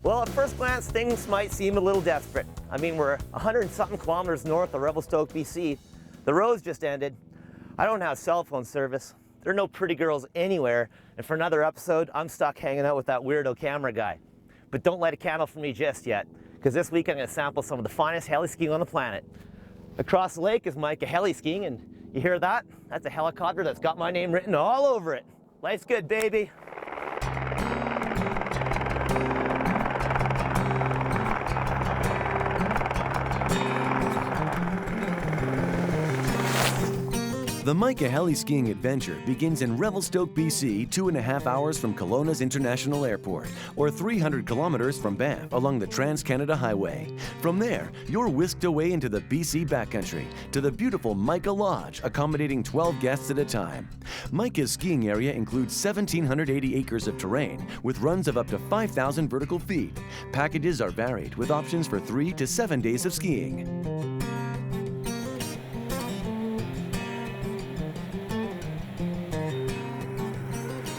Well, at first glance, things might seem a little desperate. I mean, we're 100-something kilometers north of Revelstoke, BC. The road's just ended. I don't have cell phone service. There are no pretty girls anywhere. And for another episode, I'm stuck hanging out with that weirdo camera guy. But don't light a candle for me just yet, because this week I'm going to sample some of the finest heli-skiing on the planet. Across the lake is Mica Heli Skiing, and you hear that? That's a helicopter that's got my name written all over it. Life's good, baby. The Mica Heli Skiing adventure begins in Revelstoke, BC, 2.5 hours from Kelowna's International Airport, or 300 kilometers from Banff along the Trans-Canada Highway. From there, you're whisked away into the BC backcountry to the beautiful Mica Lodge, accommodating 12 guests at a time. Mica's skiing area includes 1,780 acres of terrain with runs of up to 5,000 vertical feet. Packages are varied with options for 3 to 7 days of skiing.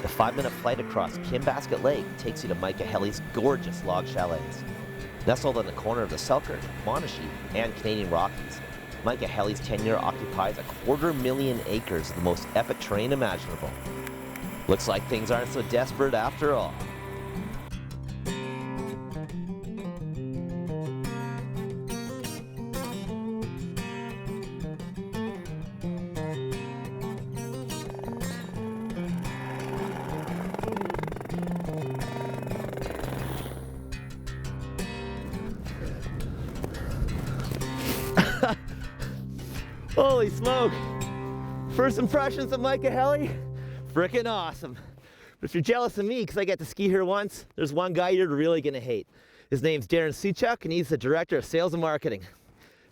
The 5-minute flight across Kinbasket Lake takes you to Mica Heli's gorgeous log chalets. Nestled on the corner of the Selkirk, Monashee, and Canadian Rockies, Mica Heli's tenure occupies 250,000 acres of the most epic terrain imaginable. Looks like things aren't so desperate after all. Holy smoke! First impressions of Mica Heli? Frickin' awesome. But if you're jealous of me because I get to ski here once, there's one guy you're really gonna hate. His name's Darren Suchuk, and he's the Director of Sales and Marketing.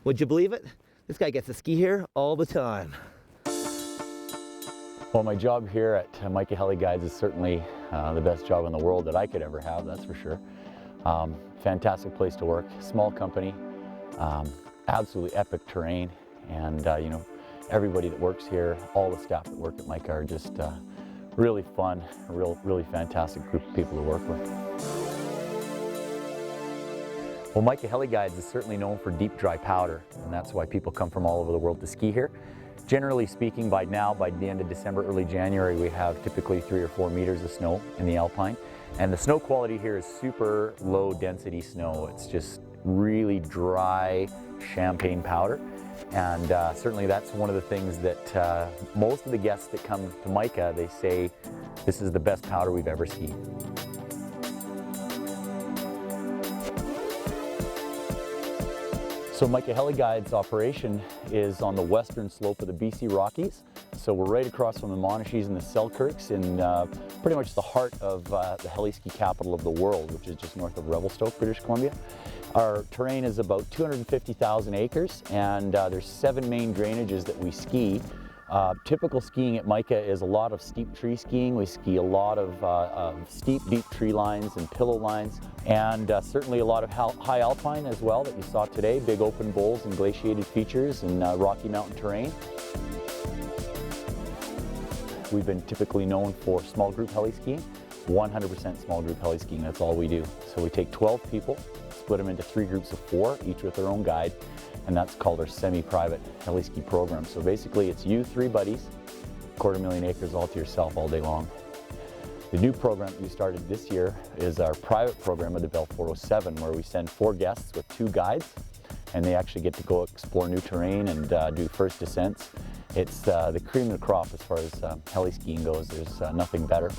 Would you believe it? This guy gets to ski here all the time. Well, my job here at Mica Heli Guides is certainly the best job in the world that I could ever have, that's for sure. Fantastic place to work, small company, absolutely epic terrain. And you know, everybody that works here, all the staff that work at Mica are just really fun, a really fantastic group of people to work with. Well, Mica Heli Guides is certainly known for deep, dry powder, and that's why people come from all over the world to ski here. Generally speaking, by the end of December, early January, we have typically 3 or 4 meters of snow in the Alpine. And the snow quality here is super low density snow. It's just really dry champagne powder. And certainly that's one of the things that most of the guests that come to Mica, they say this is the best powder we've ever skied. So Mica Heli Guides operation is on the western slope of the BC Rockies. So we're right across from the Monashees and the Selkirks in pretty much the heart of the heli-ski capital of the world, which is just north of Revelstoke, British Columbia. Our terrain is about 250,000 acres, and there's 7 main drainages that we ski. Typical skiing at Mica is a lot of steep tree skiing. We ski a lot of steep, deep tree lines and pillow lines, and certainly a lot of high alpine as well that you saw today, big open bowls and glaciated features and Rocky Mountain terrain. We've been typically known for small group heli-skiing, 100% small group heli-skiing, that's all we do. So we take 12 people, split them into 3 groups of 4, each with their own guide, and that's called our semi-private heli-ski program. So basically it's you 3 buddies, 250,000 acres all to yourself all day long. The new program that we started this year is our private program of the Bell 407, where we send 4 guests with 2 guides, and they actually get to go explore new terrain and do first descents. It's the cream of the crop as far as heli-skiing goes. There's nothing better.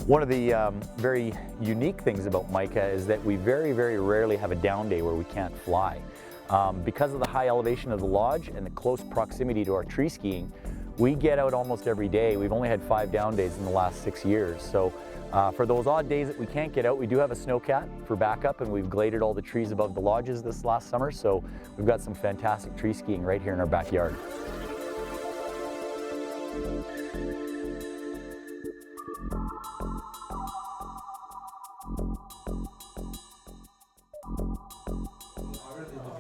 One of the very unique things about Mica is that we very, very rarely have a down day where we can't fly. Because of the high elevation of the lodge and the close proximity to our tree skiing, we get out almost every day. We've only had 5 down days in the last 6 years. So for those odd days that we can't get out, we do have a snowcat for backup, and we've gladed all the trees above the lodges this last summer. So we've got some fantastic tree skiing right here in our backyard.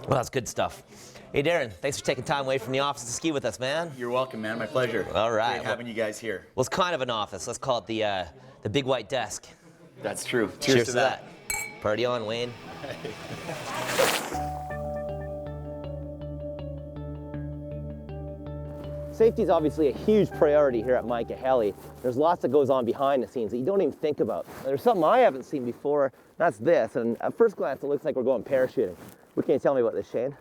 Well, that's good stuff. Hey, Darren, thanks for taking time away from the office to ski with us, man. You're welcome, man. My pleasure. All right. Great having you guys here. Well, it's kind of an office. Let's call it the big white desk. That's true. Cheers to that. Party on, Wayne. Safety is obviously a huge priority here at Mica Heli. There's lots that goes on behind the scenes that you don't even think about. There's something I haven't seen before, that's this, and at first glance it looks like we're going parachuting. What can you tell me about this, Shane?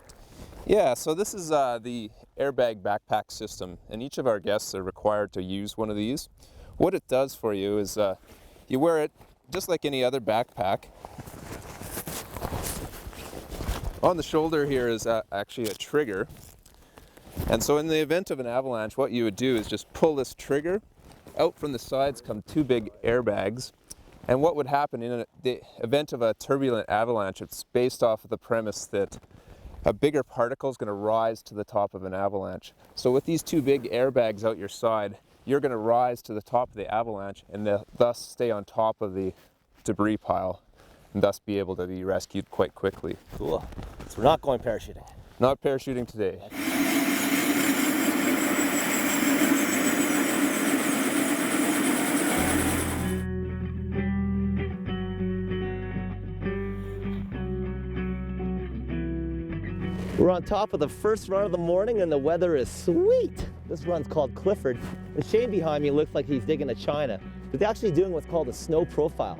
Yeah, so this is the airbag backpack system, and each of our guests are required to use one of these. What it does for you is you wear it just like any other backpack. On the shoulder here is actually a trigger. And so in the event of an avalanche, what you would do is just pull this trigger. Out from the sides come two big airbags. And what would happen in the event of a turbulent avalanche, it's based off of the premise that a bigger particle is going to rise to the top of an avalanche. So with these two big airbags out your side, you're going to rise to the top of the avalanche and thus stay on top of the debris pile and thus be able to be rescued quite quickly. Cool. So we're not going parachuting. Not parachuting today. We're on top of the first run of the morning and the weather is sweet. This run's called Clifford. The Shane behind me looks like he's digging a china, but they're actually doing what's called a snow profile.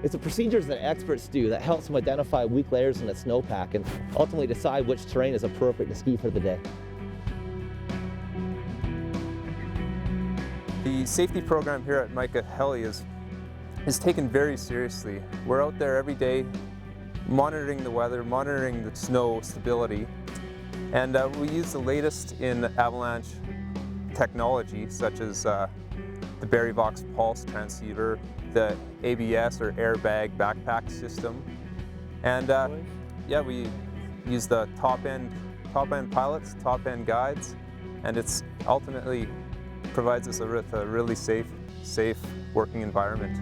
It's a procedure that experts do that helps them identify weak layers in a snowpack and ultimately decide which terrain is appropriate to ski for the day. The safety program here at Mica Heli is taken very seriously. We're out there every day monitoring the weather, monitoring the snow stability, and we use the latest in avalanche technology such as the Barryvox pulse transceiver, the ABS or airbag backpack system, and yeah, we use the top-end pilots, top-end guides, and it's ultimately provides us with a really safe working environment.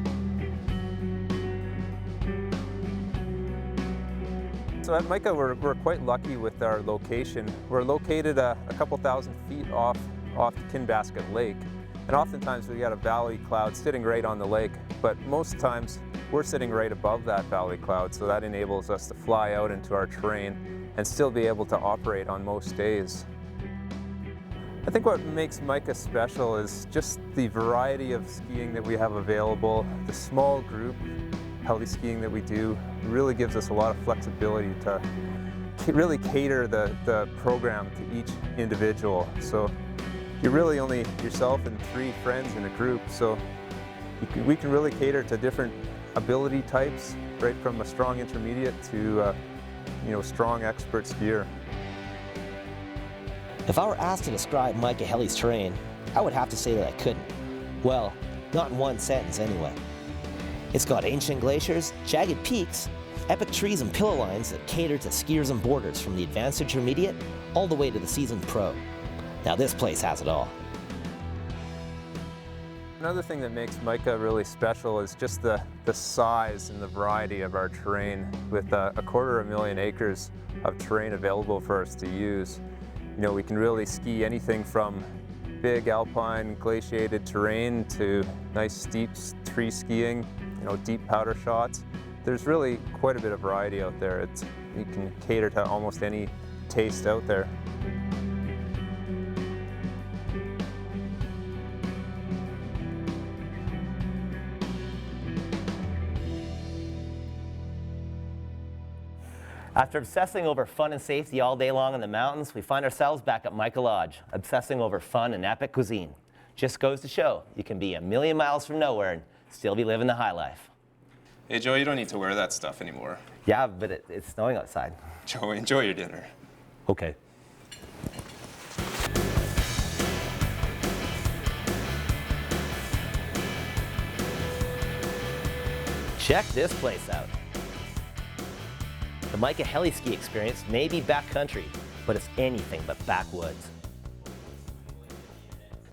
So at Mica, we're quite lucky with our location. We're located a couple thousand feet off Kinbasket Lake, and oftentimes we got a valley cloud sitting right on the lake, but most times we're sitting right above that valley cloud, so that enables us to fly out into our terrain and still be able to operate on most days. I think what makes Mica special is just the variety of skiing that we have available. The small group heli-skiing that we do really gives us a lot of flexibility to really cater the program to each individual. So you're really only yourself and 3 friends in a group, so we can really cater to different ability types, right from a strong intermediate to strong expert skier. If I were asked to describe Mica Heli's terrain, I would have to say that I couldn't. Well, not in one sentence anyway. It's got ancient glaciers, jagged peaks, epic trees and pillow lines that cater to skiers and boarders from the advanced intermediate all the way to the seasoned pro. Now this place has it all. Another thing that makes Mica really special is just the size and the variety of our terrain. With 250,000 acres of terrain available for us to use, we can really ski anything from big alpine glaciated terrain to nice steep tree skiing, deep powder shots. There's really quite a bit of variety out there. You can cater to almost any taste out there. After obsessing over fun and safety all day long in the mountains, we find ourselves back at Mica Lodge, obsessing over fun and epic cuisine. Just goes to show, you can be a million miles from nowhere and still be living the high life. Hey Joe, you don't need to wear that stuff anymore. Yeah, but it's snowing outside. Joe, enjoy your dinner. Okay. Check this place out. The Mica Heli ski experience may be backcountry, but it's anything but backwoods.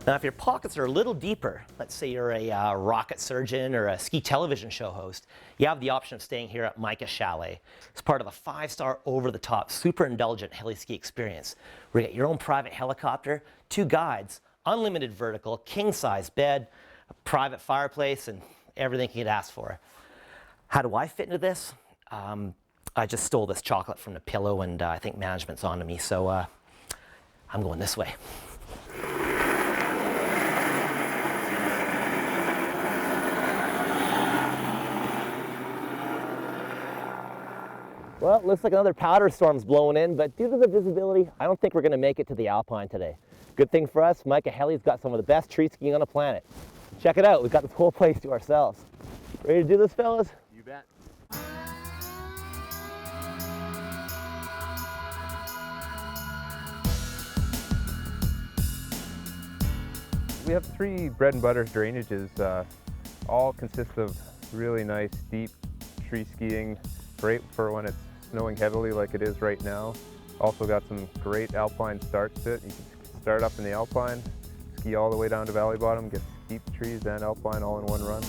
Now, if your pockets are a little deeper, let's say you're a rocket surgeon or a ski television show host, you have the option of staying here at Mica Chalet. It's part of a 5-star over-the-top, super indulgent heli ski experience where you get your own private helicopter, 2 guides, unlimited vertical, king-size bed, a private fireplace, and everything you could ask for. How do I fit into this? I just stole this chocolate from the pillow, and I think management's on to me, so I'm going this way. Well, it looks like another powder storm's blowing in, but due to the visibility, I don't think we're going to make it to the Alpine today. Good thing for us, Mica Heli's got some of the best tree skiing on the planet. Check it out, we've got this whole place to ourselves. Ready to do this, fellas? You bet. We have 3 bread and butter drainages, all consist of really nice, deep tree skiing, great for when it's snowing heavily like it is right now. Also got some great alpine starts to it. You can start up in the alpine, ski all the way down to valley bottom, get steep trees and alpine all in one run.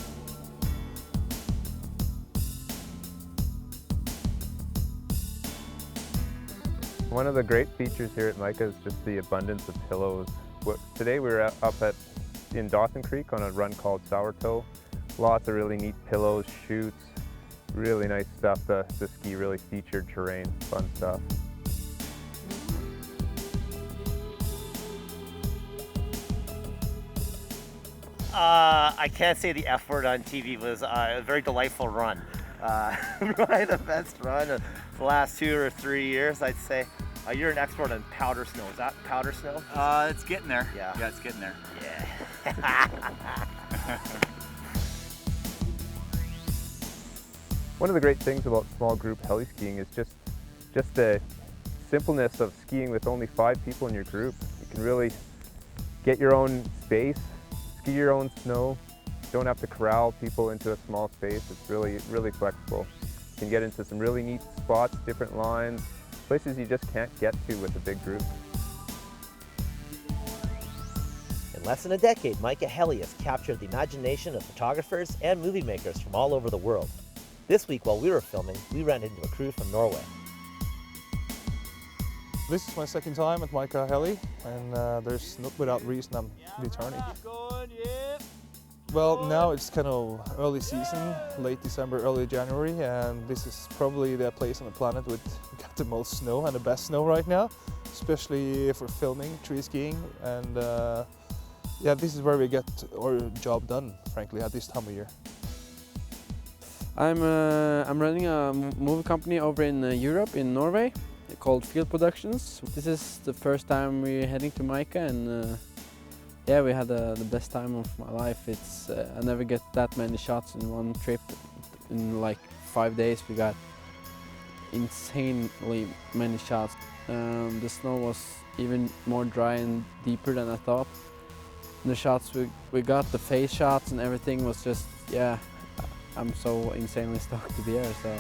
One of the great features here at Mica is just the abundance of pillows. Today we were up in Dawson Creek on a run called Sourtoe. Lots of really neat pillows, chutes, really nice stuff to ski, really featured terrain, fun stuff. I can't say the F word on TV. It was a very delightful run. Probably the best run of the last 2 or 3 years, I'd say. You're an expert on powder snow. Is that powder snow? It's getting there. Yeah. Yeah, it's getting there. Yeah. One of the great things about small group heli skiing is just the simpleness of skiing with only 5 people in your group. You can really get your own space, ski your own snow. You don't have to corral people into a small space. It's really, really flexible. You can get into some really neat spots, different lines, places you just can't get to with a big group. In less than a decade, Mica Heli has captured the imagination of photographers and movie makers from all over the world. This week, while we were filming, we ran into a crew from Norway. This is my second time at Mica Heli, and there's not without reason I'm returning. Well, now it's kind of early season, late December, early January, and this is probably the place on the planet with got the most snow and the best snow right now, especially for filming tree skiing. And yeah, this is where we get our job done, frankly, at this time of year. I'm running a movie company over in Europe, in Norway, called Field Productions. This is the first time we're heading to Mica, and yeah, we had the best time of my life. It's I never get that many shots in one trip. In like 5 days, we got insanely many shots. The snow was even more dry and deeper than I thought. The shots we got, the face shots and everything was just, yeah. I'm so insanely stoked to be here, so.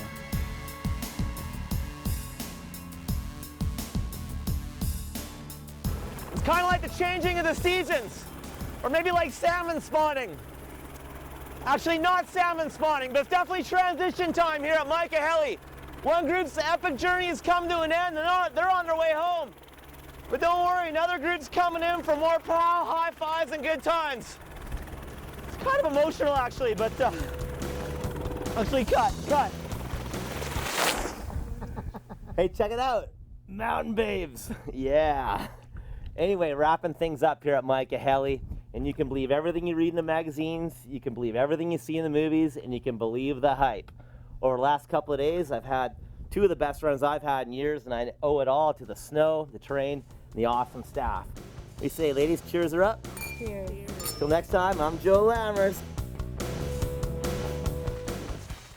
It's kind of like the changing of the seasons, or maybe like salmon spawning. Actually, not salmon spawning, but it's definitely transition time here at Mica Heli. One group's epic journey has come to an end, and they're on their way home. But don't worry, another group's coming in for more pow, high fives, and good times. It's kind of emotional, actually, but actually, cut. Hey, check it out. Mountain babes. Yeah. Anyway, wrapping things up here at Mica Heli, and you can believe everything you read in the magazines, you can believe everything you see in the movies, and you can believe the hype. Over the last couple of days, I've had 2 of the best runs I've had in years, and I owe it all to the snow, the terrain, and the awesome staff. We say, ladies, cheers are up. Cheers. Till next time, I'm Joe Lammers.